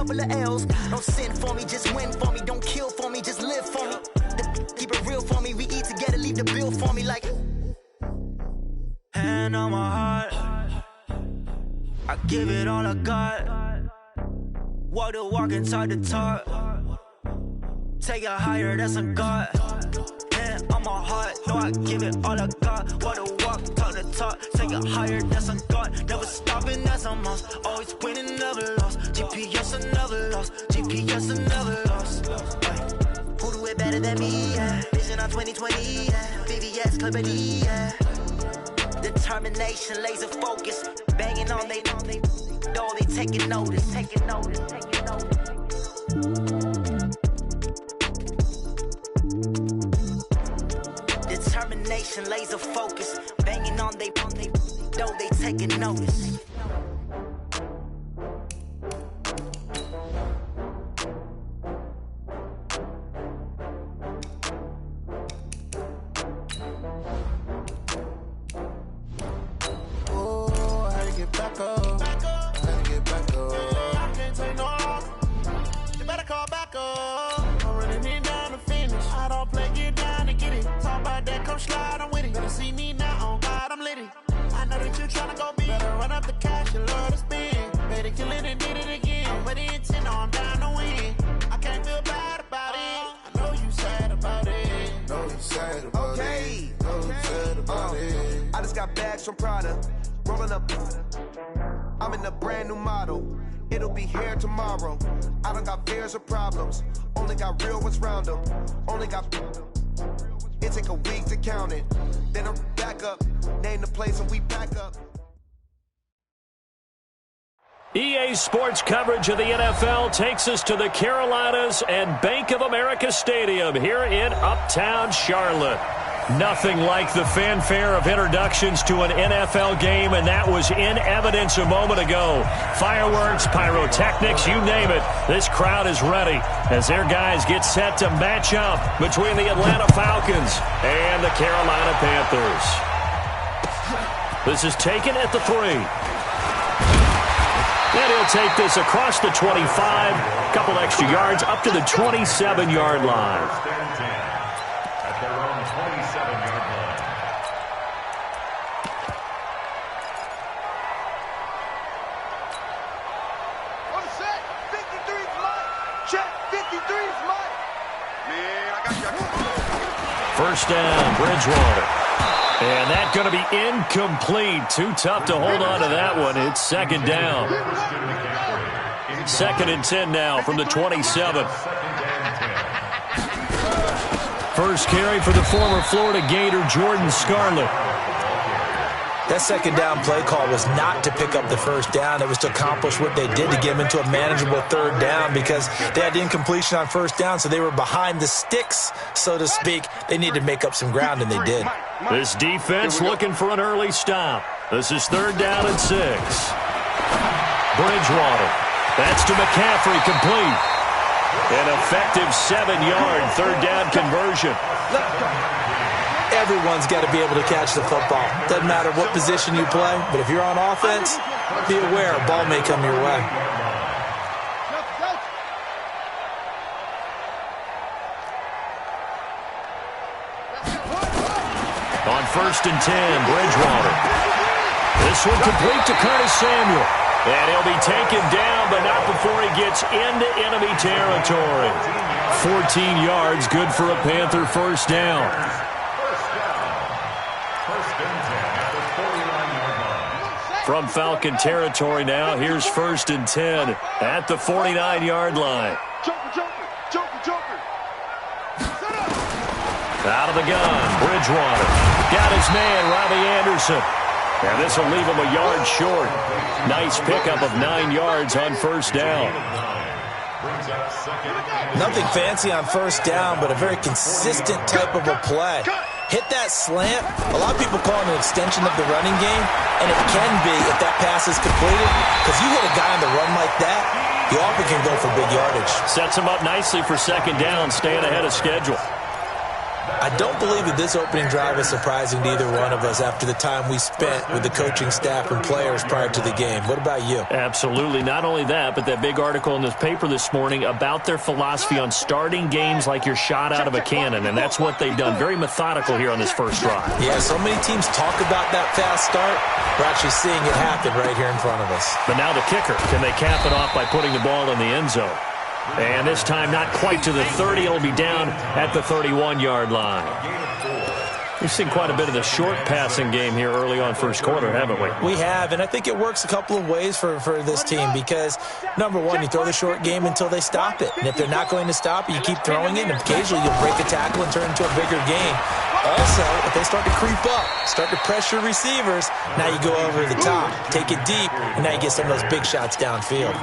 couple of L's. Don't sin for me, just win for me. Don't kill for me, just live for me. Keep it real for me. We eat together, leave the bill for me like. Hand on my heart, I give it all I got. Walk the walk and talk the talk. Take it higher, that's a God. Hand on my heart, no, I give it all I got. Walk the walk, talk the talk. Take it higher, that's a God. Never stopping, that's a must. Always winning, never lost. GPS, I never lost. GPS, I never lost. Who do it better than me? Yeah. Vision on 2020. Yeah. VVS, company. Yeah. Determination, laser focus. Banging on they door, they taking notice. Taking notice. Determination, laser focus. Banging on they door, they taking notice. From Prada, rolling up. I'm in a brand new model. It'll be here tomorrow. I don't got fears or problems. Only got real ones round them. Only got. It take a week to count it. Then I'm back up. Name the place and we back up. EA Sports coverage of the NFL takes us to the Carolinas and Bank of America Stadium here in Uptown Charlotte. Nothing like the fanfare of introductions to an NFL game, and that was in evidence a moment ago. Fireworks, pyrotechnics, you name it. This crowd is ready as their guys get set to match up between the Atlanta Falcons and the Carolina Panthers. This is taken at the 3. And he'll take this across the 25, couple extra yards up to the 27-yard line. First down, Bridgewater. And that's going to be incomplete. Too tough to hold on to that one. It's second down. 2nd and 10 now from the 27. First carry for the former Florida Gator, Jordan Scarlett. That second down play call was not to pick up the first down. It was to accomplish what they did to get them into a manageable third down because they had incompletion on first down, so they were behind the sticks, so to speak. They needed to make up some ground, and they did. This defense looking for an early stop. This is 3rd down and 6. Bridgewater. That's to McCaffrey, complete. An effective 7-yard 3rd down conversion. Everyone's got to be able to catch the football. Doesn't matter what position you play, but if you're on offense, be aware a ball may come your way. On 1st and 10, Bridgewater. This one complete to Curtis Samuel. And he'll be taken down, but not before he gets into enemy territory. 14 yards, good for a Panther first down. From Falcon territory now, here's 1st and 10 at the 49-yard line. Out of the gun, Bridgewater. Got his man, Robbie Anderson. And this will leave him a yard short. Nice pickup of 9 yards on first down. Nothing fancy on first down, but a very consistent type of a play. Hit that slant. A lot of people call it an extension of the running game, and it can be if that pass is completed, because you hit a guy on the run like that, you often can go for big yardage. Sets him up nicely for second down, staying ahead of schedule. I don't believe that this opening drive is surprising to either one of us after the time we spent with the coaching staff and players prior to the game. What about you? Absolutely. Not only that, but that big article in this paper this morning about their philosophy on starting games like you're shot out of a cannon, and that's what they've done. Very methodical here on this first drive. Yeah, so many teams talk about that fast start. We're actually seeing it happen right here in front of us. But now the kicker. Can they cap it off by putting the ball in the end zone? And this time not quite to the 30. It'll be down at the 31-yard line. We've seen quite a bit of the short passing game here early on first quarter, haven't we? We have, and I think it works a couple of ways for this team because, number one, you throw the short game until they stop it. And if they're not going to stop it, you keep throwing it, and occasionally you'll break a tackle and turn it into a bigger game. Also, if they start to creep up, start to pressure receivers, now you go over the top, take it deep, and now you get some of those big shots downfield.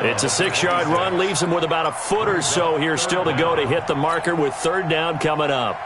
It's a 6-yard run, leaves him with about a foot or so here still to go to hit the marker with third down coming up.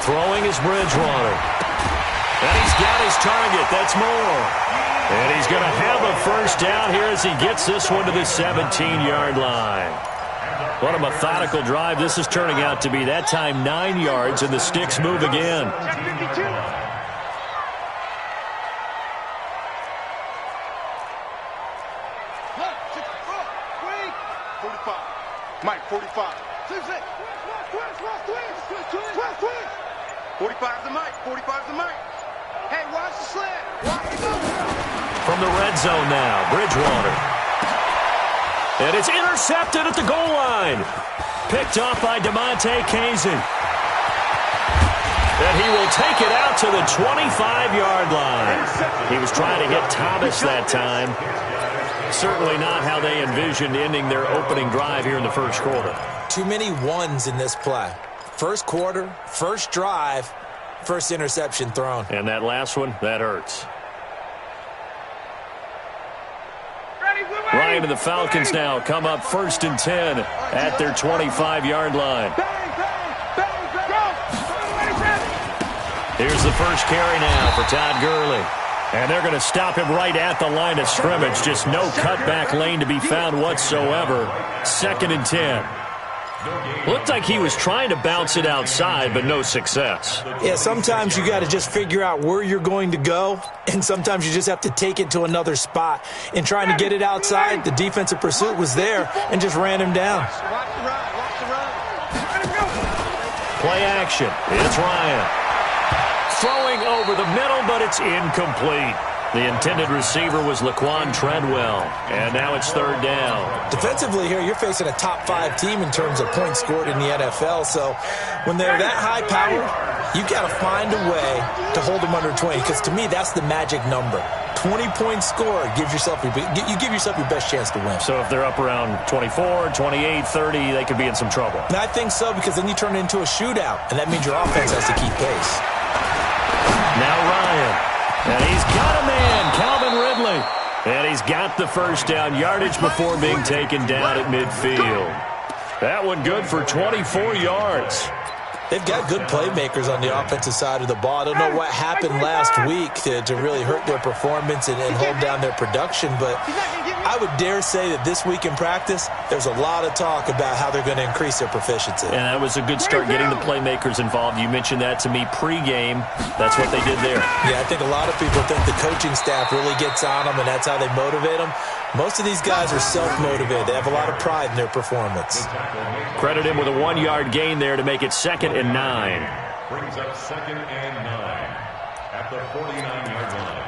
Throwing is Bridgewater. And he's got his target. That's Moore. And he's going to have a first down here as he gets this one to the 17-yard line. What a methodical drive this is turning out to be. That time 9 yards, and the sticks move again. Mike, 45. 45's the Mike. 45's the Mike. Hey, watch the slant. From the red zone now, Bridgewater. And it's intercepted at the goal line. Picked off by DeMonte Kazin. And he will take it out to the 25-yard line. He was trying to hit Thomas that time. Certainly not how they envisioned ending their opening drive here in the first quarter. Too many ones in this play. First quarter, first drive, first interception thrown. And that last one, that hurts. Ryan and the Falcons now come up 1st and 10 at their 25-yard line. Here's the first carry now for Todd Gurley. And they're going to stop him right at the line of scrimmage. Just no cutback lane to be found whatsoever. 2nd and 10. Looked like he was trying to bounce it outside, but no success. Yeah, sometimes you got to just figure out where you're going to go, and sometimes you just have to take it to another spot. In trying to get it outside, the defensive pursuit was there and just ran him down. Play action. It's Ryan. Throwing over the middle, but it's incomplete. The intended receiver was Laquan Treadwell, and now it's 3rd down. Defensively here, you're facing a top-5 team in terms of points scored in the NFL, so when they're that high-powered, you got to find a way to hold them under 20, because to me, that's the magic number. 20 points scored, you give yourself your best chance to win. So if they're up around 24, 28, 30, they could be in some trouble. And I think so, because then you turn it into a shootout, and that means your offense has to keep pace. Now Ryan. And he's got a man, Calvin Ridley. And he's got the first down yardage before being taken down at midfield. That one good for 24 yards. They've got good playmakers on the offensive side of the ball. I don't know what happened last week to really hurt their performance and hold down their production, but I would dare say that this week in practice, there's a lot of talk about how they're going to increase their proficiency. And that was a good start getting the playmakers involved. You mentioned that to me pregame. That's what they did there. Yeah, I think a lot of people think the coaching staff really gets on them, and that's how they motivate them. Most of these guys are self-motivated. They have a lot of pride in their performance. Credit him with a 1-yard gain there to make it 2nd and 9. Brings up 2nd and 9 at the 49-yard line.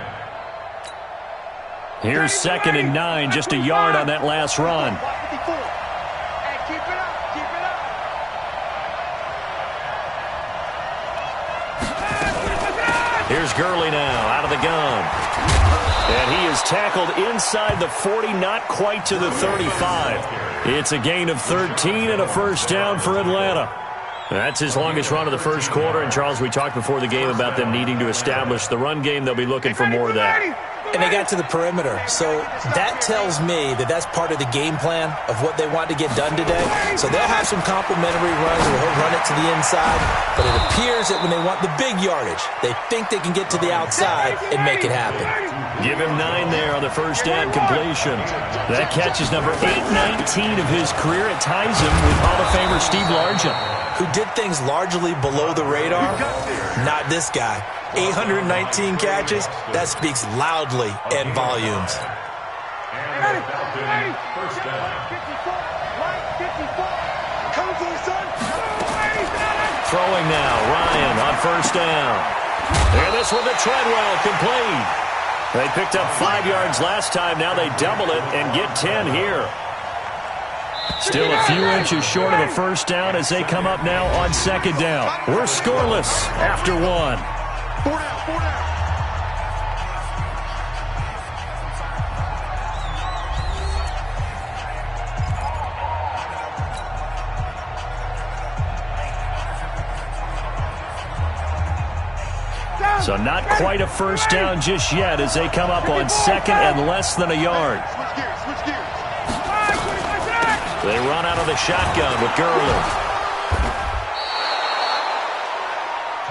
Here's 2nd and 9, just a yard on that last run. Here's Gurley now, out of the gun. And he is tackled inside the 40, not quite to the 35. It's a gain of 13 and a first down for Atlanta. That's his longest run of the first quarter. And, Charles, we talked before the game about them needing to establish the run game. They'll be looking for more of that. And they got to the perimeter. So that tells me that that's part of the game plan of what they want to get done today. So they'll have some complimentary runs where he'll run it to the inside. But it appears that when they want the big yardage, they think they can get to the outside and make it happen. Give him 9 there on the first down completion. That catch is number 819 of his career. It ties him with Hall of Famer Steve Largent, who did things largely below the radar. Not this guy. 819 catches, that speaks loudly in volumes. Throwing now, Ryan on first down. And this one to Treadwell, complete. They picked up 5 yards last time. Now they double it and get 10 here. Still a few inches short of a first down as they come up now on second down. We're scoreless after 1. 4 down, 4 down. So not quite a first down just yet as they come up on second and less than a yard. Switch gears, switch gears. They run out of the shotgun with Gurley.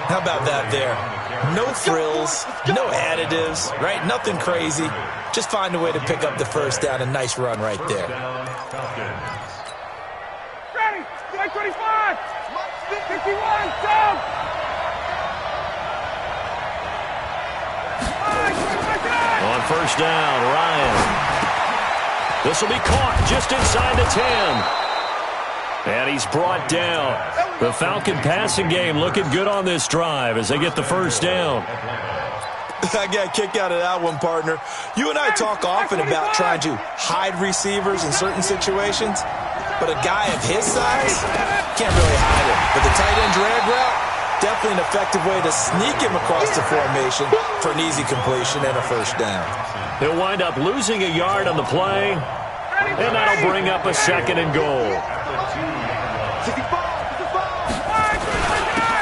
How about that there? No frills, no additives, right? Nothing crazy. Just find a way to pick up the first down. A nice run right there. Ready, 25, 51, down. On first down, Ryan. This will be caught just inside the 10. And he's brought down. The Falcon passing game looking good on this drive as they get the first down. I got a kick out of that one, partner. You and I talk often about trying to hide receivers in certain situations, but a guy of his size can't really hide him. But the tight end drag route, definitely an effective way to sneak him across the formation for an easy completion and a first down. He'll wind up losing a yard on the play, and that'll bring up a second and goal.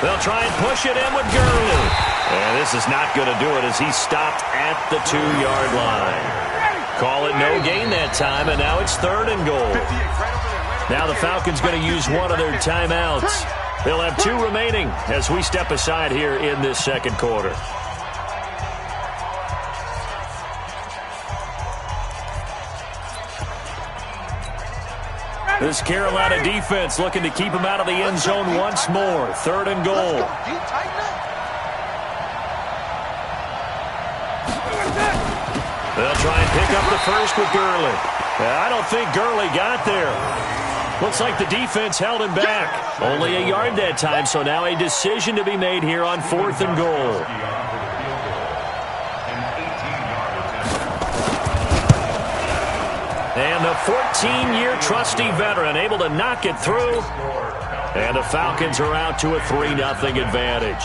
They'll try and push it in with Gurley. And this is not going to do it as he stopped at the 2-yard line. Call it no gain that time, and now it's third and goal. Now the Falcons going to use one of their timeouts. They'll have 2 remaining as we step aside here in this second quarter. This Carolina defense looking to keep him out of the end zone once more. Third and goal. They'll try and pick up the first with Gurley. I don't think Gurley got there. Looks like the defense held him back. Only a yard that time, so now a decision to be made here on fourth and goal. And the 14-year trusty veteran able to knock it through. And the Falcons are out to a 3-0 advantage.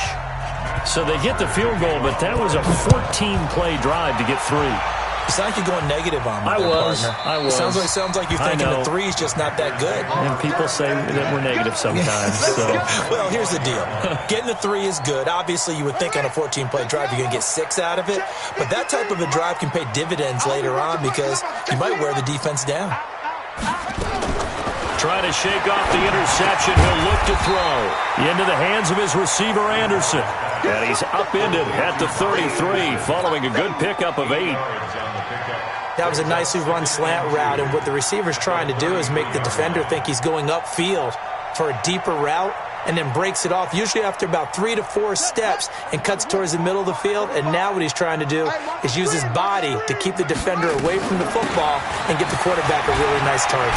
So they get the field goal, but that was a 14-play drive to get 3. It's like you're going negative on me. I was. Sounds like you're thinking the 3's just not that good. And people say that we're negative sometimes. So. Well, here's the deal. Getting the 3 is good. Obviously, you would think on a 14-play drive you're going to get 6 out of it. But that type of a drive can pay dividends later on because you might wear the defense down. Trying to shake off the interception. He'll look to throw into the hands of his receiver, Anderson. And he's upended at the 33 following a good pickup of 8. That was a nicely run slant route, and what the receiver's trying to do is make the defender think he's going upfield for a deeper route and then breaks it off, usually after about 3 to 4 steps, and cuts towards the middle of the field. And now what he's trying to do is use his body to keep the defender away from the football and get the quarterback a really nice target.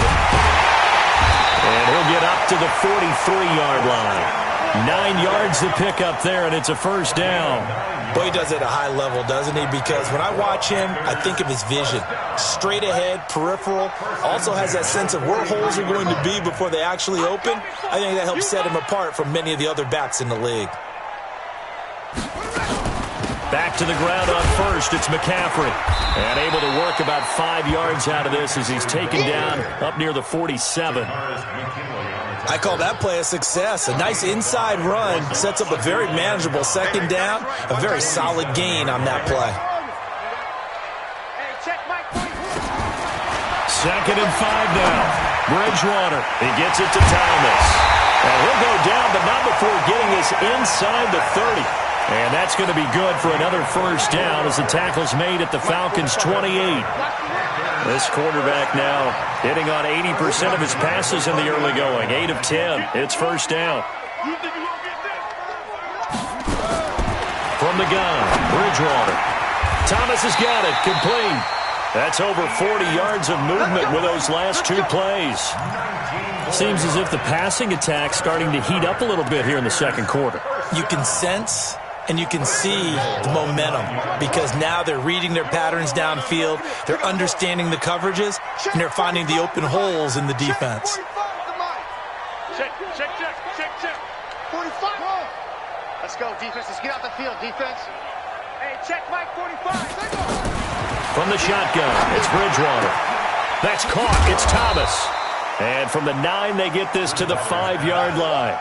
And he'll get up to the 43-yard line. 9 yards to pick up there, and it's a first down. Boy, he does it at a high level, doesn't he? Because when I watch him, I think of his vision. Straight ahead, peripheral. Also has that sense of where holes are going to be before they actually open. I think that helps set him apart from many of the other backs in the league. Back to the ground on first. It's McCaffrey. And able to work about 5 yards out of this as he's taken down up near the 47. I call that play a success. A nice inside run sets up a very manageable second down. A very solid gain on that play. Second and 5 now. Bridgewater. He gets it to Thomas. And he'll go down, but not before getting this inside the 30. And that's going to be good for another first down as the tackle's made at the Falcons' 28. This quarterback now hitting on 80% of his passes in the early going. 8 of 10. It's first down. From the gun, Bridgewater. Thomas has got it. Complete. That's over 40 yards of movement with those last 2 plays. Seems as if the passing attack's starting to heat up a little bit here in the second quarter. You can sense and you can see the momentum because now they're reading their patterns downfield, they're understanding the coverages, and they're finding the open holes in the defense. Check. 45. Let's go, defense. Let's get out the field, defense. Hey, check Mike 45. From the shotgun, it's Bridgewater. That's caught. It's Thomas. And from the 9, they get this to the 5-yard line.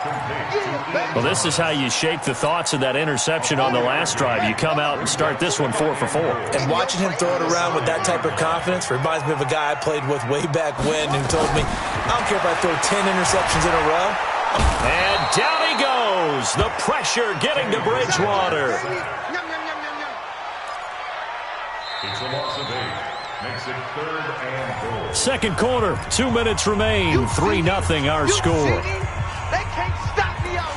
Well, this is how you shake the thoughts of that interception on the last drive. You come out and start this one 4 for 4. And watching him throw it around with that type of confidence reminds me of a guy I played with way back when who told me, I don't care if I throw 10 interceptions in a row. And down he goes. The pressure getting to Bridgewater. It's a loss of 8. Makes it 3rd and goal. Second quarter, 2 minutes remain. 3-0 our score. They can't stop me out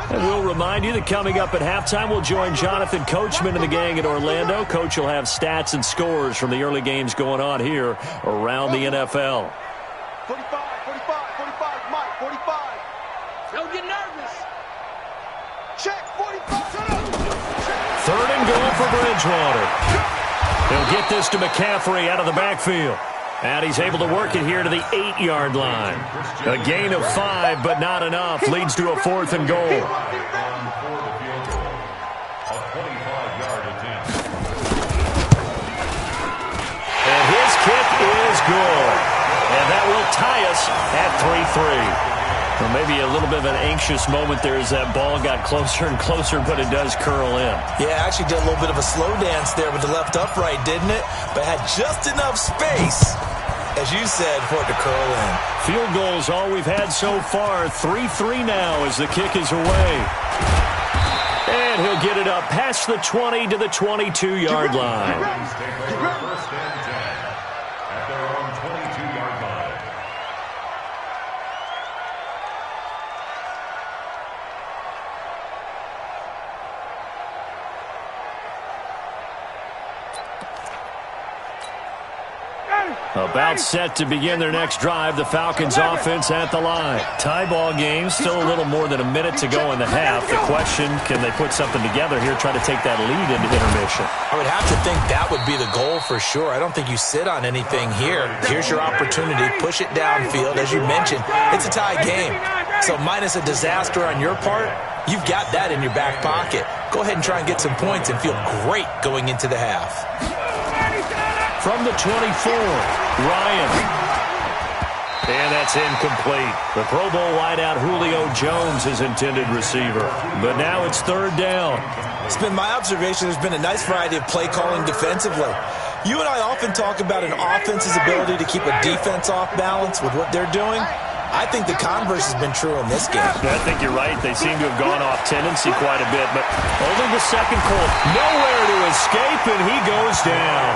here. And we'll remind you that coming up at halftime, we'll join Jonathan Coachman and the gang in Orlando. Coach will have stats and scores from the early games going on here around the NFL. 45, Mike, 45. Don't get nervous. Check, 45. 3rd and goal for Bridgewater. He'll get this to McCaffrey out of the backfield. And he's able to work it here to the 8-yard line. A gain of 5, but not enough. Leads to a 4th and goal. And his kick is good. And that will tie us at 3-3. Well, maybe a little bit of an anxious moment there as that ball got closer and closer, but it does curl in. Yeah, actually did a little bit of a slow dance there with the left upright, didn't it? But had just enough space, as you said, for it to curl in. Field goals all we've had so far. 3-3 now as the kick is away. And he'll get it up past the 20 to the 22-yard line. First and 10 at their own 22-yard line. About set to begin their next drive, the Falcons offense at the line. Tie ball game, still a little more than a minute to go in the half. The question, can they put something together here, try to take that lead into intermission? I would have to think that would be the goal for sure. I don't think you sit on anything here. Here's your opportunity. Push it downfield. As you mentioned, it's a tie game. So minus a disaster on your part, you've got that in your back pocket. Go ahead and try and get some points and feel great going into the half. From the 24, Ryan. And that's incomplete. The Pro Bowl wideout Julio Jones is intended receiver. But now it's 3rd down. It's been my observation there's been a nice variety of play calling defensively. You and I often talk about an offense's ability to keep a defense off balance with what they're doing. I think the converse has been true in this game. I think you're right. They seem to have gone off tendency quite a bit, but only the second call. Nowhere to escape, and he goes down.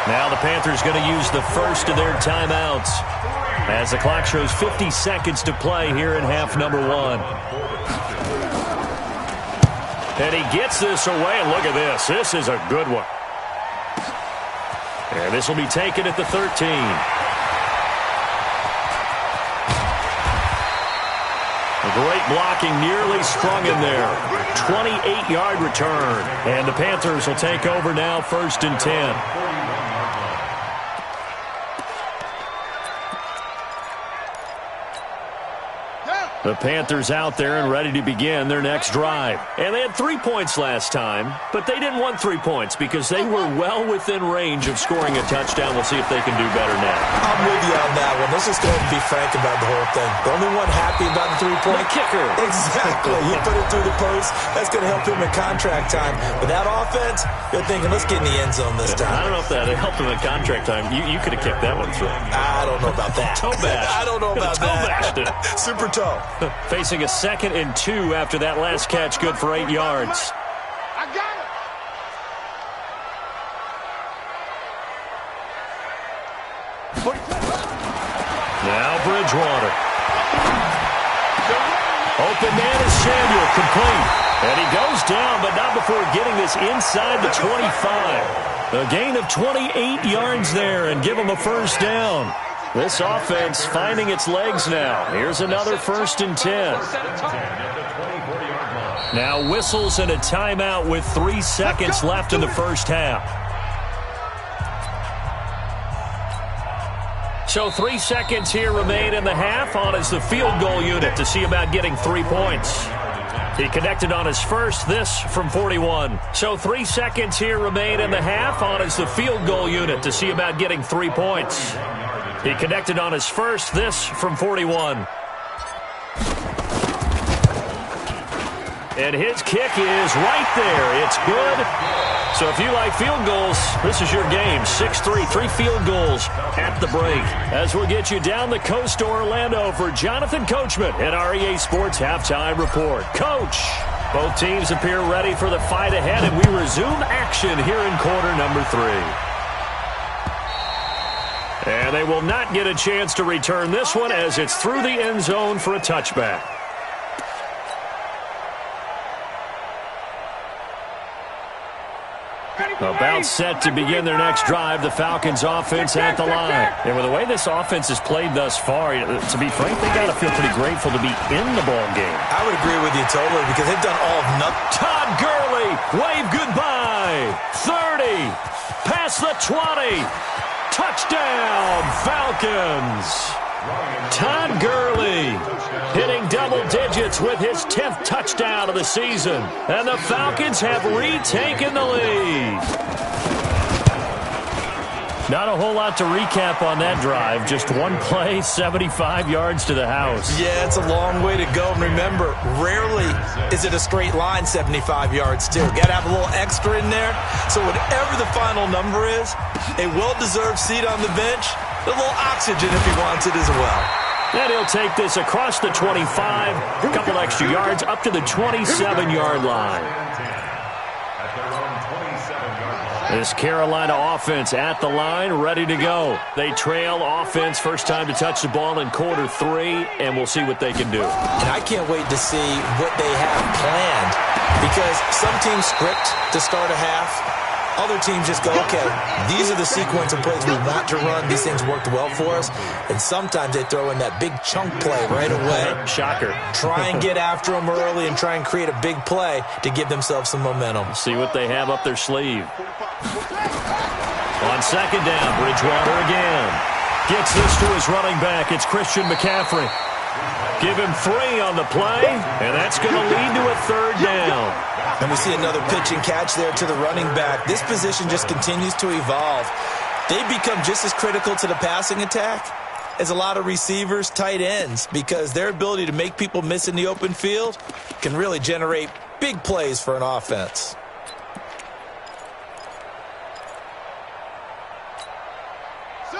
Now the Panthers going to use the first of their timeouts as the clock shows 50 seconds to play here in half number 1. And he gets this away, and look at this. This is a good one. And this will be taken at the 13. A great blocking, nearly sprung in there. 28-yard return. And the Panthers will take over now, 1st and 10. The Panthers out there and ready to begin their next drive. And they had 3 points last time, but they didn't want 3 points because they were well within range of scoring a touchdown. We'll see if they can do better now. I'm with you on that one. Let's just go ahead and be frank about the whole thing. The only one happy about the 3-point kicker. Exactly. He put it through the post. That's going to help him in contract time. But that offense, they're thinking, let's get in the end zone this time. I don't know if that helped him in contract time. You could have kicked that one through. I don't know about that. Toe bash. I don't know about that. Super toe. Facing a 2nd and 2 after that last catch, good for 8 yards. I got it. Now Bridgewater. Open man is Samuel, complete. And he goes down, but not before getting this inside the 25. A gain of 28 yards there and give him a first down. This offense finding its legs now. Here's another 1st and 10. Now whistles and a timeout with 3 seconds left in the first half. So 3 seconds here remain in the half. On is the field goal unit to see about getting 3 points. He connected on his first, this from 41. So 3 seconds here remain in the half. On is the field goal unit to see about getting 3 points. He connected on his first, this from 41. And his kick is right there. It's good. So if you like field goals, this is your game. 6-3, 3 field goals at the break. As we'll get you down the coast to Orlando for Jonathan Coachman at our EA Sports Halftime Report. Coach, both teams appear ready for the fight ahead, and we resume action here in quarter number 3. And they will not get a chance to return this one as it's through the end zone for a touchback. About set to begin their next drive, the Falcons offense at the line. And with the way this offense has played thus far, to be frank, they got to feel pretty grateful to be in the ball game. I would agree with you totally because they've done all of nothing. Todd Gurley, wave goodbye. 30, past the 20. Touchdown, Falcons. Todd Gurley hitting double digits with his 10th touchdown of the season. And the Falcons have retaken the lead. Not a whole lot to recap on that drive. Just one play, 75 yards to the house. Yeah, it's a long way to go. And remember, rarely is it a straight line 75 yards, too. Got to have a little extra in there. So whatever the final number is, a well-deserved seat on the bench, a little oxygen if he wants it as well. And he'll take this across the 25, a couple extra yards, up to the 27-yard line. This Carolina offense at the line, ready to go. They trail offense, first time to touch the ball in quarter 3, and we'll see what they can do. And I can't wait to see what they have planned because some teams script to start a half. Other teams just go, okay, these are the sequence of plays we want to run. These things worked well for us. And sometimes they throw in that big chunk play right away. Shocker. Try and get after them early and try and create a big play to give themselves some momentum. See what they have up their sleeve. On second down, Bridgewater again. Gets this to his running back. It's Christian McCaffrey. Give him 3 on the play, and that's going to lead to a third down. And we see another pitch and catch there to the running back. This position just continues to evolve. They become just as critical to the passing attack as a lot of receivers, tight ends, because their ability to make people miss in the open field can really generate big plays for an offense.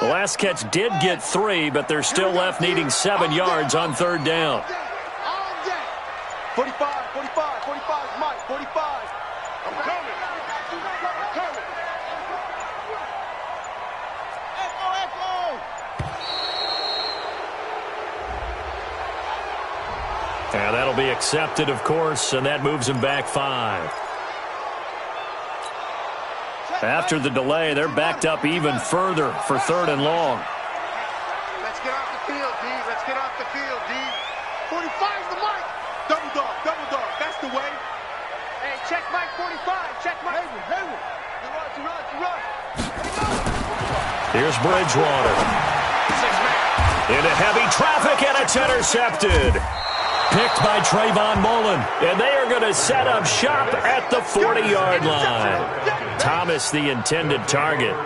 The last catch did get 3, but they're still left needing 7 yards on third down. 45, 45, 45, Mike, 45. I'm coming. And that'll be accepted, of course, and that moves him back 5. After the delay, they're backed up even further for third and long. Let's get off the field, D. Let's get off the field, D. 45's the Mike. Double dog, double dog. That's the way. Hey, check Mike 45. Check Mike. Hayward. You run. Here's Bridgewater. Into heavy traffic, and it's intercepted. picked by Trayvon Mullen. And they are going to set up shop at the 40-yard line. Thomas, the intended target.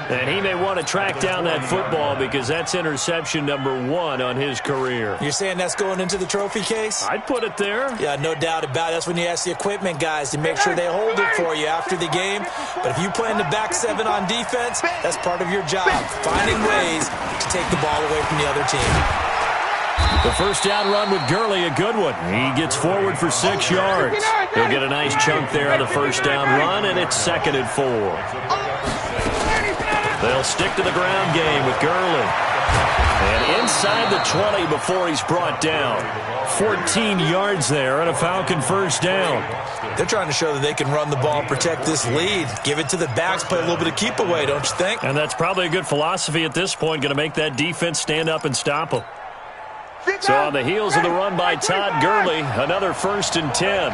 And he may want to track down that football because that's interception number 1 on his career. You're saying that's going into the trophy case? I'd put it there. Yeah, no doubt about it. That's when you ask the equipment guys to make sure they hold it for you after the game. But if you play in the back 7 on defense, that's part of your job, finding ways to take the ball away from the other team. The first down run with Gurley, a good one. He gets forward for 6 yards. He'll get a nice chunk there on the first down run, and it's 2nd and 4. They'll stick to the ground game with Gurley. And inside the 20 before he's brought down. 14 yards there and a Falcon first down. They're trying to show that they can run the ball and protect this lead. Give it to the backs, play a little bit of keep away, don't you think? And that's probably a good philosophy at this point, going to make that defense stand up and stop them. So on the heels of the run by Todd Gurley, another 1st and 10.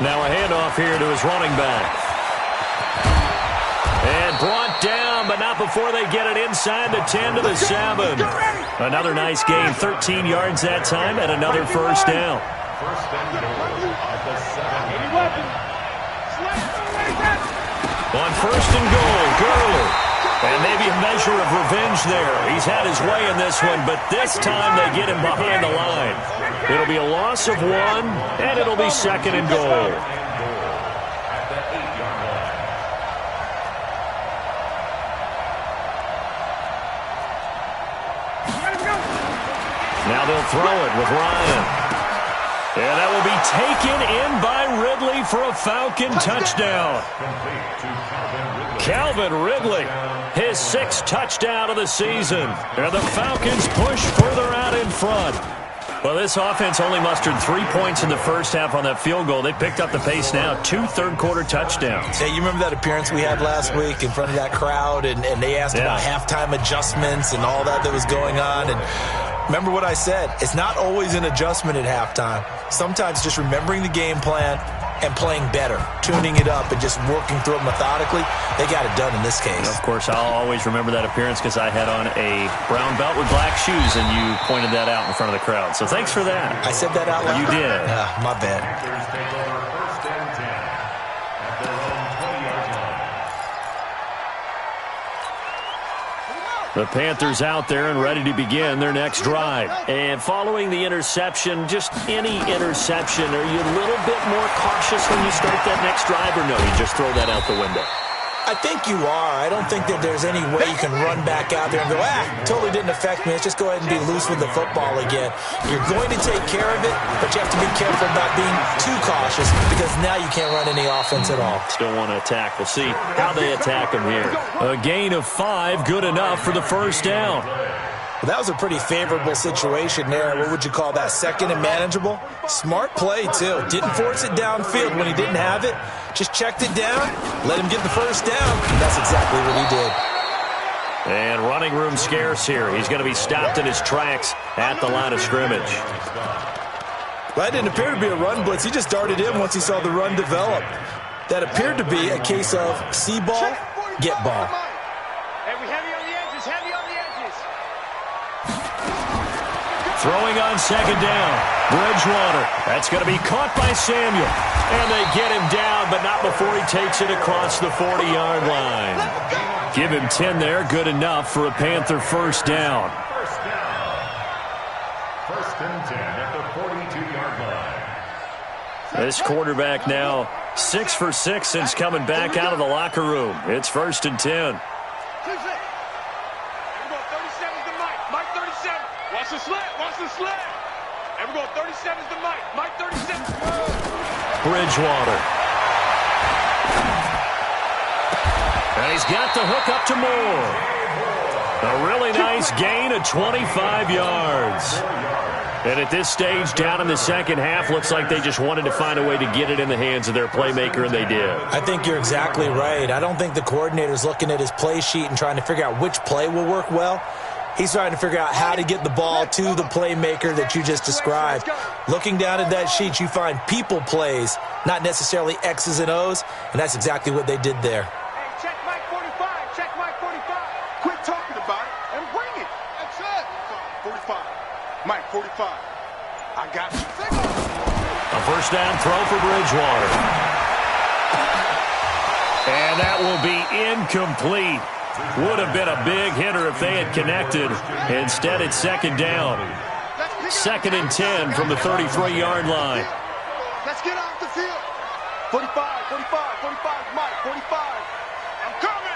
Now a handoff here to his running back. And brought down, but not before they get it inside the 10 to the 7. Another nice gain, 13 yards that time, and another first down. On 1st and goal, Gurley. And maybe a measure of revenge there. He's had his way in this one, but this time they get him behind the line. It'll be a loss of 1, and it'll be 2nd and goal. Now they'll throw it with Ryan. And that will be taken in by Ridley for a Falcon touchdown. Calvin Ridley, his 6th touchdown of the season. And the Falcons push further out in front. Well, this offense only mustered 3 points in the first half on that field goal. They picked up the pace now, 2 third-quarter touchdowns. Hey, you remember that appearance we had last week in front of that crowd, and they asked about halftime adjustments and all that was going on, and remember what I said. It's not always an adjustment at halftime. Sometimes just remembering the game plan and playing better, tuning it up and just working through it methodically. They got it done in this case. Of course, I'll always remember that appearance because I had on a brown belt with black shoes, and you pointed that out in front of the crowd. So thanks for that. I said that out loud? You did. My bad. The Panthers out there and ready to begin their next drive. And following the interception, just any interception, are you a little bit more cautious when you start that next drive, or no, you just throw that out the window? I think you are. I don't think that there's any way you can run back out there and go, totally didn't affect me. Let's just go ahead and be loose with the football again. You're going to take care of it, but you have to be careful about being too cautious because now you can't run any offense at all. Still want to attack. We'll see how they attack them here. A gain of 5, good enough for the first down. Well, that was a pretty favorable situation there. What would you call that? 2nd and manageable? Smart play, too. Didn't force it downfield when he didn't have it. Just checked it down, let him get the first down, and that's exactly what he did. And running room scarce here. He's going to be stopped in his tracks at the line of scrimmage. Well, that didn't appear to be a run blitz. He just darted in once he saw the run develop. That appeared to be a case of see ball, get ball. Throwing on 2nd down. Bridgewater. That's going to be caught by Samuel. And they get him down, but not before he takes it across the 40-yard line. Give him 10 there. Good enough for a Panther first down. First and 10 at the 42-yard line. This quarterback now 6 for 6 since coming back out of the locker room. It's 1st and 10. Watch the slant. Watch the slant. And we're going 37's to Mike. Mike 37. Bridgewater. And he's got the hook up to Moore. A really nice gain of 25 yards. And at this stage, down in the second half, looks like they just wanted to find a way to get it in the hands of their playmaker, and they did. I think you're exactly right. I don't think the coordinator's looking at his play sheet and trying to figure out which play will work well. He's trying to figure out how to get the ball to the playmaker that you just described. Looking down at that sheet, you find people plays, not necessarily X's and O's, and that's exactly what they did there. Hey, check Mike 45. Check Mike 45. Quit talking about it and bring it. That's it. 45. Mike, 45. I got you. A first down throw for Bridgewater. And that will be incomplete. Would have been a big hitter if they had connected. Instead, it's second down. Second and 10 from the 33-yard line. Let's get off the field. 45, 45, 45, Mike, 45. I'm coming.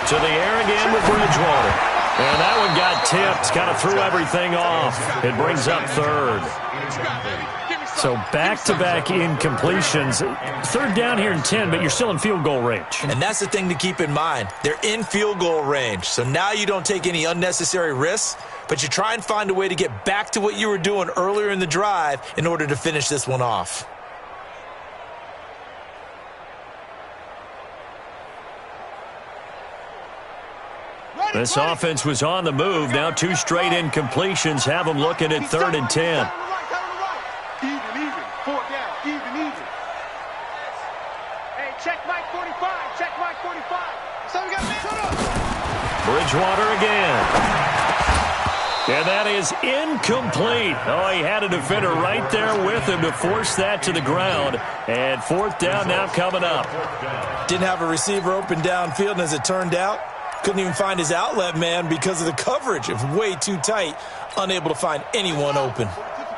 To the air again with Bridgewater. And that one got tipped. Kind of threw everything off. It brings up third. So back-to-back incompletions. Third down here in 10, but you're still in field goal range. And that's the thing to keep in mind. They're in field goal range. So now you don't take any unnecessary risks, but you try and find a way to get back to what you were doing earlier in the drive in order to finish this one off. This offense was on the move. Now 2 straight incompletions have them looking at 3rd and 10. Even. 4 down. Even. Hey, check Mike 45. Check Mike 45. So we got Bridgewater again. And that is incomplete. Oh, he had a defender right there with him to force that to the ground. And 4th down now coming up. Didn't have a receiver open downfield, and as it turned out, couldn't even find his outlet man because of the coverage. It was way too tight, unable to find anyone open.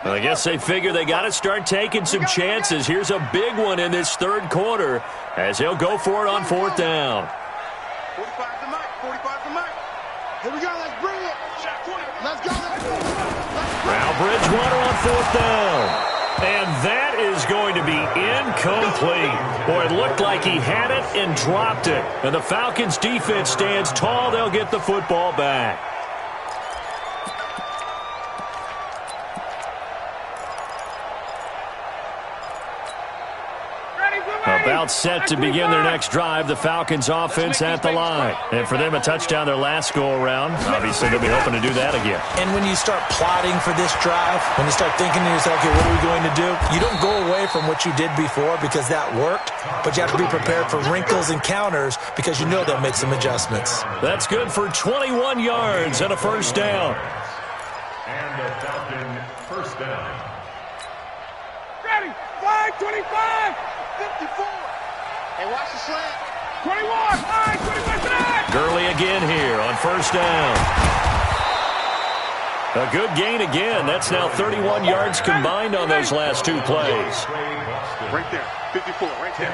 Well, I guess they figure they got to start taking some chances. Here's a big one in this third quarter as he'll go for it on 4th down. 45 to Mike. 45 to Mike. Here we go. Let's bring it. Let's go. Now Bridgewater on 4th down. And that is going to be incomplete. Boy, it looked like he had it and dropped it. And the Falcons defense stands tall. They'll get the football back. About set to begin their next drive, the Falcons offense at the line. And for them, a touchdown their last go-around. Obviously, they'll be hoping to do that again. And when you start plotting for this drive, when you start thinking to yourself, okay, what are we going to do? You don't go away from what you did before because that worked, but you have to be prepared for wrinkles and counters because you know they'll make some adjustments. That's good for 21 yards and a first down. And the Falcon first down. Ready. 5, 25. 54. Hey, watch the slant. 21. All right, 25. Gurley again here on first down. A good gain again. That's now 31 yards combined on those last 2 plays. Right there. 54. Right there.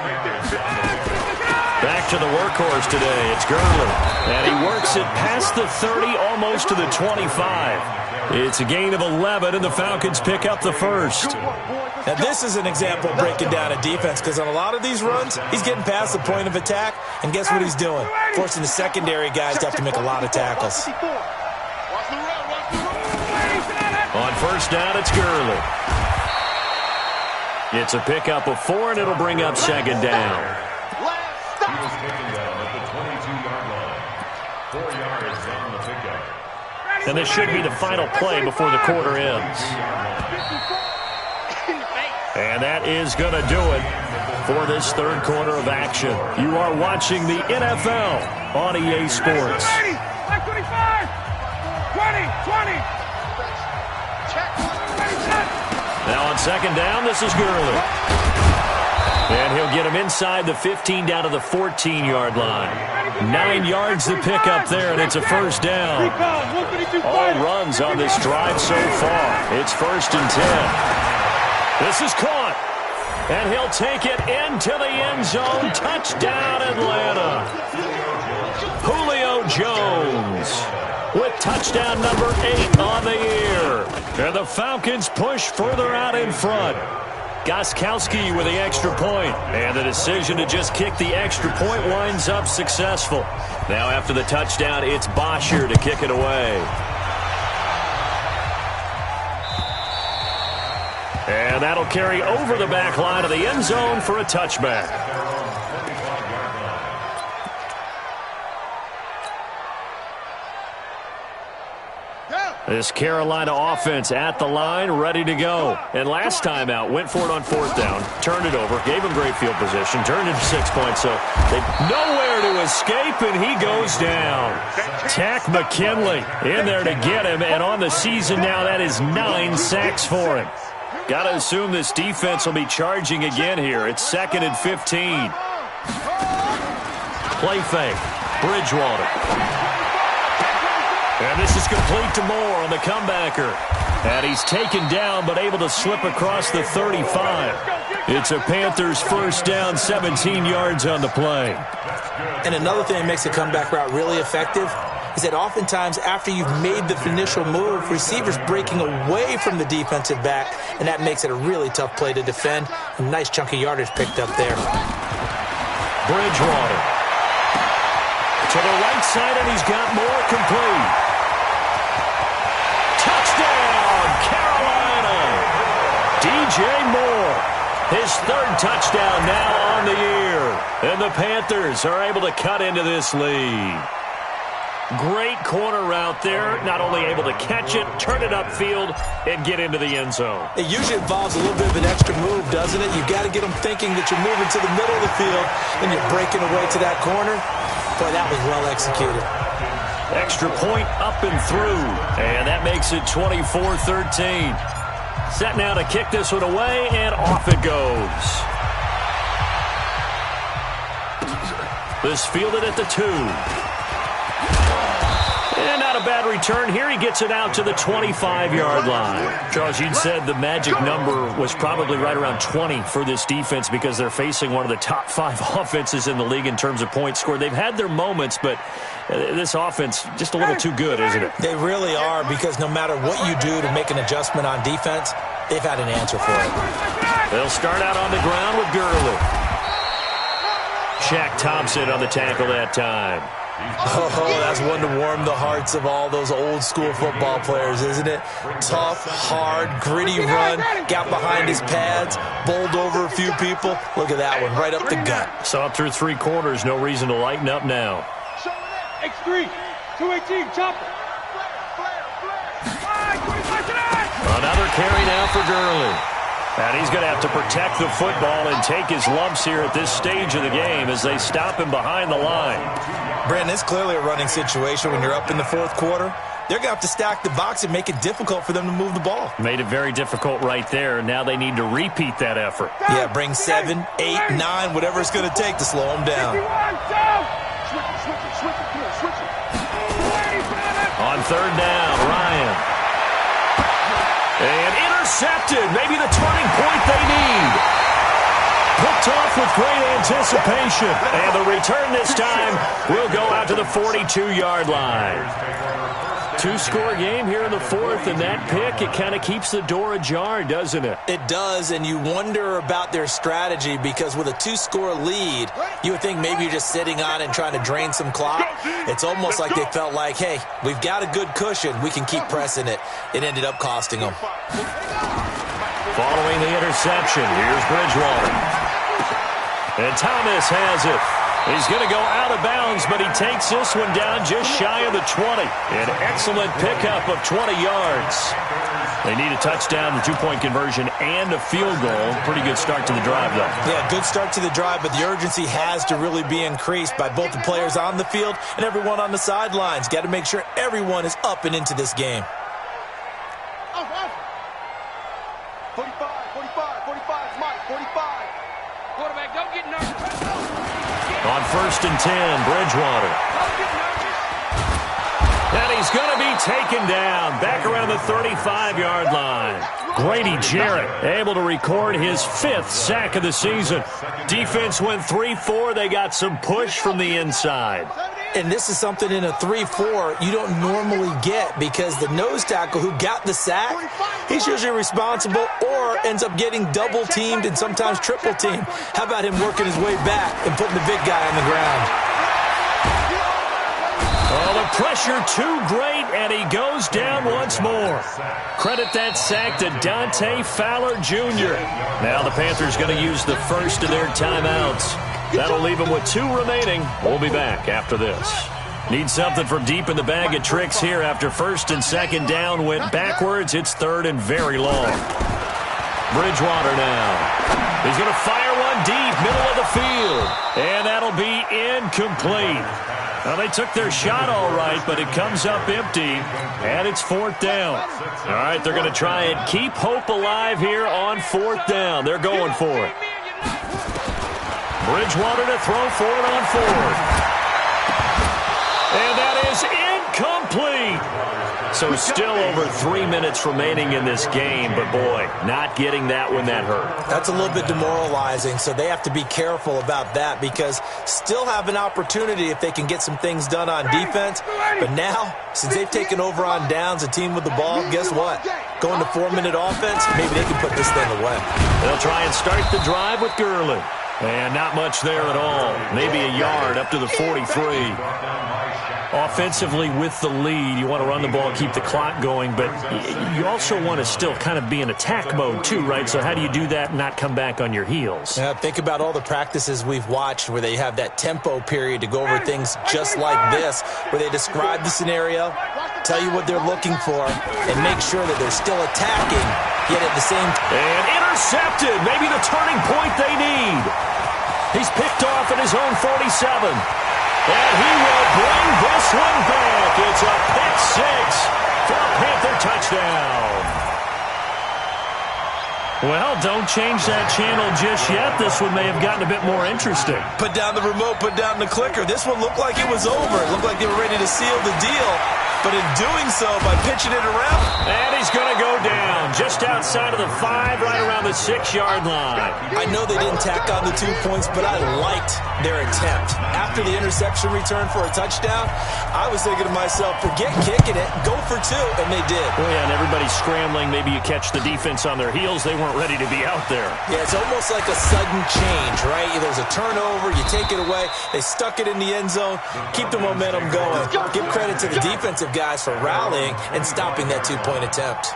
Back to the workhorse today. It's Gurley. And he works it past the 30, almost to the 25. It's a gain of 11, and the Falcons pick up the first. Now, this is an example of breaking down a defense because on a lot of these runs, he's getting past the point of attack, and guess what he's doing? Forcing the secondary guys to have to make a lot of tackles. On first down, it's Gurley. It's a pickup of 4, and it'll bring up second down. He was taken down at the 22-yard line. 4 yards on the pickup. And this should be the final play before the quarter ends. And that is going to do it for this third quarter of action. You are watching the NFL on EA Sports. 20, 20. Now on second down, this is Gurley. And he'll get him inside the 15 down to the 14-yard line. 9 yards to pick up there, and it's a first down. All runs on this drive so far. It's 1st and 10. This is caught. And he'll take it into the end zone. Touchdown, Atlanta. Julio Jones with touchdown number 8 on the year. And the Falcons push further out in front. Gostkowski with the extra point. And the decision to just kick the extra point winds up successful. Now after the touchdown, it's Bosher to kick it away. And that'll carry over the back line of the end zone for a touchback. Go! This Carolina offense at the line, ready to go. And last time out, went for it on 4th down, turned it over, gave him great field position, turned it to 6 points. So they've nowhere to escape, and he goes down. Tack McKinley in there to get him, and on the season now, that is 9 sacks for him. Got to assume this defense will be charging again here. It's 2nd and 15. Play fake. Bridgewater. And this is complete to Moore on the comebacker. And he's taken down but able to slip across the 35. It's a Panthers first down, 17 yards on the play. And another thing that makes the comeback route really effective is that oftentimes after you've made the initial move, receivers breaking away from the defensive back, and that makes it a really tough play to defend. A nice chunk of yardage picked up there. Bridgewater. To the right side, and he's got more complete. Touchdown, Carolina! DJ Moore, his 3rd touchdown now on the year. And the Panthers are able to cut into this lead. Great corner route there. Not only able to catch it, turn it upfield, and get into the end zone. It usually involves a little bit of an extra move, doesn't it? You've got to get them thinking that you're moving to the middle of the field, and you're breaking away to that corner. Boy, that was well executed. Extra point up and through, and that makes it 24-13. Set now to kick this one away, and off it goes. This fielded at the 2. And not a bad return here. He gets it out to the 25-yard line. Charles, you'd said the magic number was probably right around 20 for this defense because they're facing one of the top 5 offenses in the league in terms of points scored. They've had their moments, but this offense just a little too good, isn't it? They really are, because no matter what you do to make an adjustment on defense, they've had an answer for it. They'll start out on the ground with Gurley. Shaq Thompson on the tackle that time. Oh, that's one to warm the hearts of all those old-school football players, isn't it? Tough, hard, gritty run, got behind his pads, bowled over a few people. Look at that one, right up the gut. Saw it through 3 quarters, no reason to lighten up now. X3, 218, chopper. Another carry now for Gurley. And he's going to have to protect the football and take his lumps here at this stage of the game as they stop him behind the line. Brandon, it's clearly a running situation when you're up in the 4th quarter. They're going to have to stack the box and make it difficult for them to move the ball. Made it very difficult right there. Now they need to repeat that effort. Yeah, bring 7, 8, 9, whatever it's going to take to slow them down. On 3rd down, Ryan. And intercepted. Maybe the turning point they need. Picked off with great anticipation. And the return this time will go out to the 42-yard line. 2-score game here in the 4th, and that pick, it kind of keeps the door ajar, doesn't it? It does, and you wonder about their strategy because with a 2-score lead, you would think maybe you're just sitting on it and trying to drain some clock. It's almost like they felt like, hey, we've got a good cushion. We can keep pressing it. It ended up costing them. Following the interception, here's Bridgewater. And Thomas has it. He's going to go out of bounds, but he takes this one down just shy of the 20. An excellent pickup of 20 yards. They need a touchdown, a 2-point conversion, and a field goal. Pretty good start to the drive, though. Yeah, good start to the drive, but the urgency has to really be increased by both the players on the field and everyone on the sidelines. Got to make sure everyone is up and into this game. 45, Mike, 45. Quarterback, don't get nervous. On 1st and 10, Bridgewater. And he's going to be taken down back around the 35-yard line. Grady Jarrett able to record his 5th sack of the season. Defense went 3-4. They got some push from the inside. And this is something in a 3-4 you don't normally get because the nose tackle who got the sack, he's usually responsible or ends up getting double-teamed and sometimes triple-teamed. How about him working his way back and putting the big guy on the ground? Oh, the pressure too great, and he goes down once more. Credit that sack to Dante Fowler Jr. Now the Panthers going to use the first of their timeouts. That'll leave them with 2 remaining. We'll be back after this. Need something from deep in the bag of tricks here after first and second down went backwards. It's third and very long. Bridgewater now. He's going to fire one deep, middle of the field. And that'll be incomplete. Well, they took their shot all right, but it comes up empty, and it's fourth down. All right, they're going to try and keep hope alive here on fourth down. They're going for it. Bridgewater to throw for it on fourth. And that is incomplete. So still over 3 minutes remaining in this game, but boy, not getting that when that hurt. That's a little bit demoralizing, so they have to be careful about that because still have an opportunity if they can get some things done on defense. But now, since they've taken over on downs, a team with the ball, guess what? Going to 4-minute offense, maybe they can put this thing away. They'll try and start the drive with Gurley. And not much there at all. Maybe a yard up to the 43. Offensively with the lead, you want to run the ball, keep the clock going, but you also want to still kind of be in attack mode too, right? So how do you do that and not come back on your heels? Yeah, think about all the practices we've watched where they have that tempo period to go over things just like this, where they describe the scenario, tell you what they're looking for, and make sure that they're still attacking, yet at the same time. And intercepted, maybe the turning point they need. He's picked off at his own 47. And he will bring this one back. It's a pick six for a Panther touchdown. Well, don't change that channel just yet. This one may have gotten a bit more interesting. Put down the remote, put down the clicker. This one looked like it was over. It looked like they were ready to seal the deal. But in doing so, by pitching it around. And he's going to go down just outside of the 5, right around the 6-yard line. I know they didn't tack on the 2 points, but I liked their attempt. After the interception return for a touchdown, I was thinking to myself, forget kicking it, go for 2, and they did. Well, yeah, and everybody's scrambling. Maybe you catch the defense on their heels. They weren't ready to be out there. Yeah, it's almost like a sudden change, right? There's a turnover, you take it away, they stuck it in the end zone, keep the momentum going. Give credit to the defensive guys for rallying and stopping that 2-point attempt.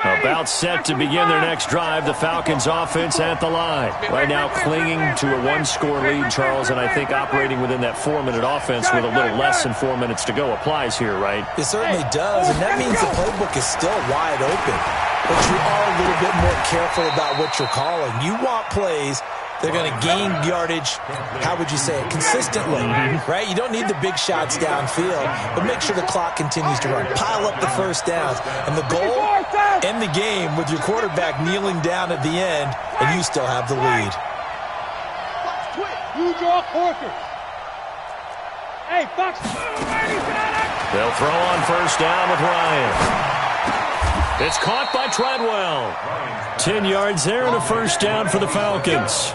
About set to begin their next drive, the Falcons offense at the line. Right now clinging to a 1-score lead, Charles, and I think operating within that 4-minute offense with a little less than 4 minutes to go applies here, right? It certainly does, and that means the playbook is still wide open. But you are a little bit more careful about what you're calling. You want plays they're going to gain yardage, how would you say it, consistently, right? You don't need the big shots downfield, but make sure the clock continues to run. Pile up the first downs. And the goal, end the game with your quarterback kneeling down at the end, and you still have the lead. You draw Corker. Hey, Fox. They'll throw on first down with Ryan. It's caught by Treadwell. 10 yards there and a first down for the Falcons.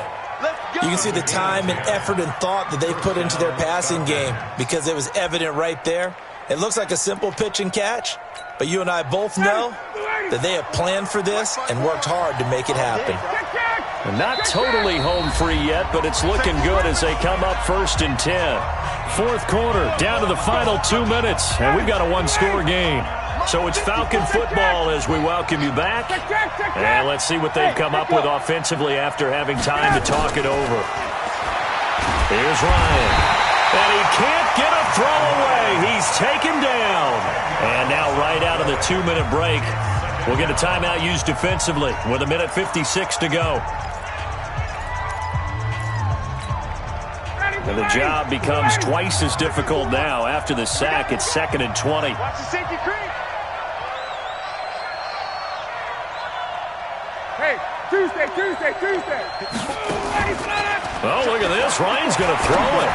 You can see the time and effort and thought that they put into their passing game because it was evident right there. It looks like a simple pitch and catch, but you and I both know that they have planned for this and worked hard to make it happen. Not totally home free yet, but it's looking good as they come up first and 10. Fourth quarter, down to the final 2 minutes, and we've got a 1-score game. So it's Falcon football as we welcome you back. And let's see what they've come up with offensively after having time to talk it over. Here's Ryan. And he can't get a throw away. He's taken down. And now right out of the 2-minute break, we'll get a timeout used defensively with 1:56 to go. And the job becomes twice as difficult now. After the sack, it's 2nd and 20. Watch the safety creep. Hey, Tuesday. Oh, look at this. Ryan's going to throw it.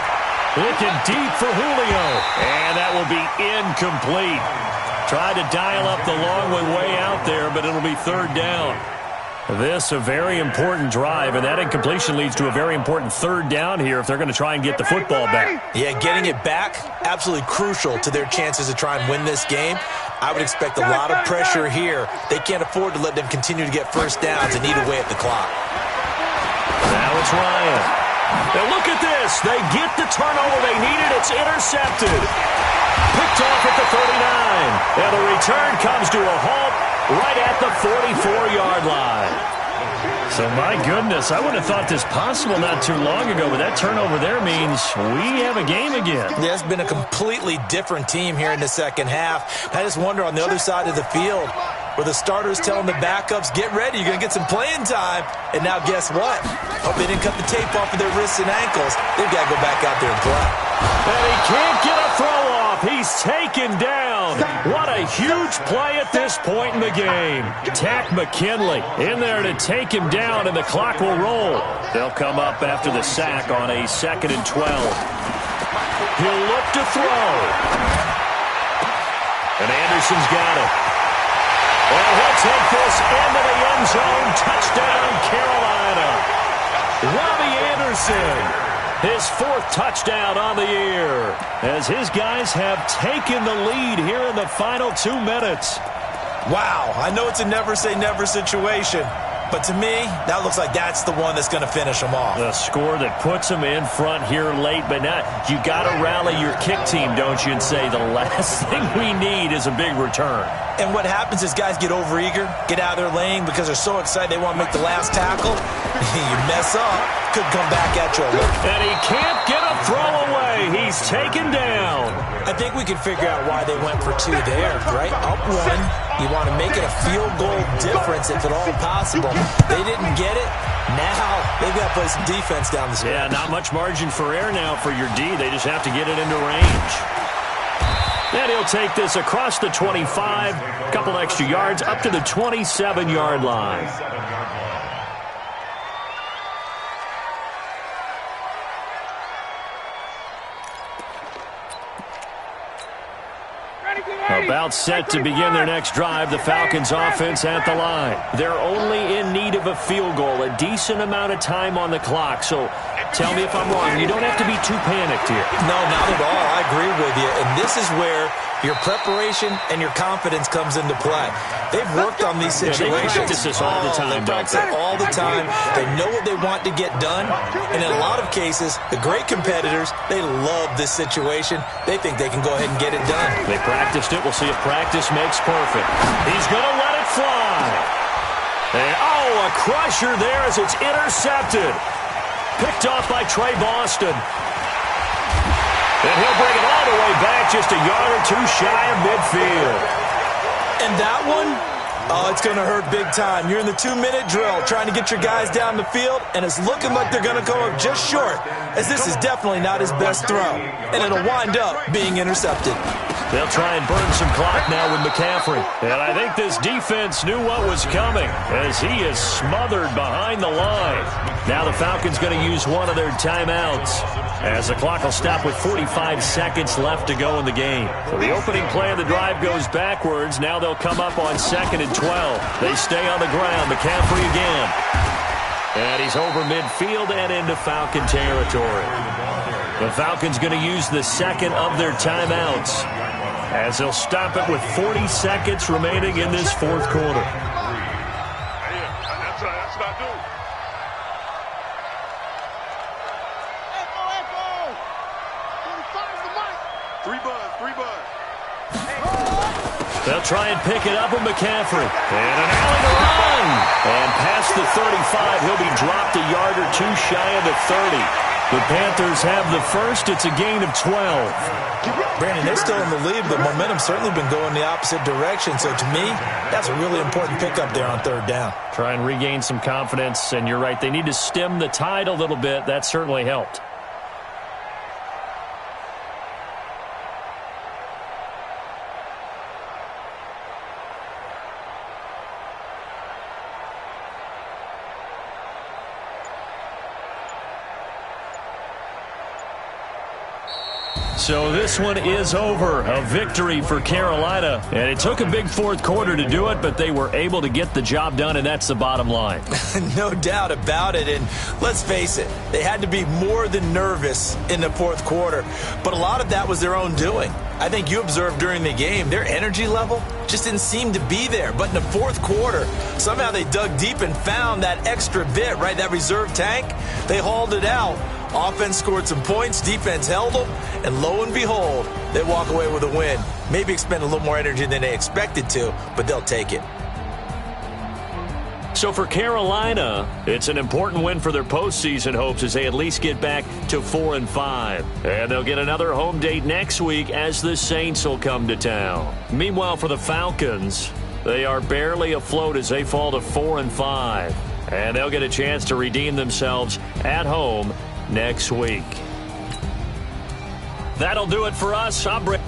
Looking deep for Julio. And that will be incomplete. Tried to dial up the long way out there, but it'll be third down. This a very important drive, and that incompletion leads to a very important third down here if they're going to try and get the football back. Yeah, getting it back, absolutely crucial to their chances to try and win this game. I would expect a lot of pressure here. They can't afford to let them continue to get first downs and eat away at the clock. Now it's Ryan. Now look at this. They get the turnover they needed. It's intercepted. Picked off at the 39. And the return comes to a halt right at the 44-yard line. So, my goodness, I wouldn't have thought this possible not too long ago, but that turnover there means we have a game again. Yeah, it's been a completely different team here in the second half. I just wonder on the other side of the field where the starters telling the backups, get ready, you're going to get some playing time. And now guess what? Hope they didn't cut the tape off of their wrists and ankles. They've got to go back out there and play. And he can't get a throw off. He's taken down. What a huge play at this point in the game. Tack McKinley in there to take him down, and the clock will roll. They'll come up after the sack on a 2nd and 12. He'll look to throw. And Anderson's got it. And he'll take this into the end zone. Touchdown, Carolina. Robbie Anderson. His 4th touchdown on the year, as his guys have taken the lead here in the final 2 minutes. Wow, I know it's a never-say-never situation, but to me, that looks like that's the one that's going to finish them off. The score that puts them in front here late, but now you got to rally your kick team, don't you, and say the last thing we need is a big return. And what happens is guys get overeager, get out of their lane because they're so excited they want to make the last tackle. You mess up, could come back at you. And he can't get a throw away. He's taken down. I think we can figure out why they went for 2 there, right? Up 1. You want to make it a field goal difference if at all possible. They didn't get it. Now they've got to play some defense down the stretch. Yeah, not much margin for error now for your D. They just have to get it into range. And he'll take this across the 25, a couple extra yards, up to the 27-yard line. About set to begin their next drive, the Falcons offense at the line. They're only in need of a field goal, a decent amount of time on the clock. So tell me if I'm wrong. You don't have to be too panicked here. No, not at all. I agree with you. And this is where your preparation and your confidence comes into play. They've worked on these situations. They practice this all the time. They practice it all the time. They know what they want to get done. And in a lot of cases, the great competitors, they love this situation. They think they can go ahead and get it done. They practiced it. We'll see if practice makes perfect. He's going to let it fly. And, a crusher there as it's intercepted. Picked off by Trey Boston. And he'll bring it all the way back, just a yard or 2 shy of midfield. And that one, it's going to hurt big time. You're in the 2-minute drill trying to get your guys down the field, and it's looking like they're going to go up just short, as this is definitely not his best throw. And it'll wind up being intercepted. They'll try and burn some clock now with McCaffrey. And I think this defense knew what was coming as he is smothered behind the line. Now the Falcons going to use one of their timeouts as the clock will stop with 45 seconds left to go in the game. So the opening play of the drive goes backwards. Now they'll come up on 2nd and 12. They stay on the ground. McCaffrey again. And he's over midfield and into Falcon territory. The Falcons going to use the second of their timeouts as they'll stop it with 40 seconds remaining in this 4th quarter. That's what I do. Echo. 45's the mic. 3 buzz. They'll try and pick it up with McCaffrey. And an alley to run. And past the 35, he'll be dropped a yard or 2 shy of the 30. The Panthers have the first. It's a gain of 12. Brandon, they're still in the lead, but momentum's certainly been going the opposite direction. So to me, that's a really important pickup there on 3rd down. Try and regain some confidence, and you're right. They need to stem the tide a little bit. That certainly helped. So this one is over. A victory for Carolina. And it took a big 4th quarter to do it, but they were able to get the job done, and that's the bottom line. No doubt about it. And let's face it, they had to be more than nervous in the 4th quarter. But a lot of that was their own doing. I think you observed during the game, their energy level just didn't seem to be there. But in the 4th quarter, somehow they dug deep and found that extra bit, right, that reserve tank. They hauled it out Offense scored some points, defense held them, and lo and behold, they walk away with a win. Maybe expend a little more energy than they expected to, but they'll take it. So for Carolina, it's an important win for their postseason hopes as they at least get back to 4-5. And they'll get another home date next week as the Saints will come to town. Meanwhile, for the Falcons, they are barely afloat as they fall to 4-5. And they'll get a chance to redeem themselves at home next week. That'll do it for us. I'm Brett.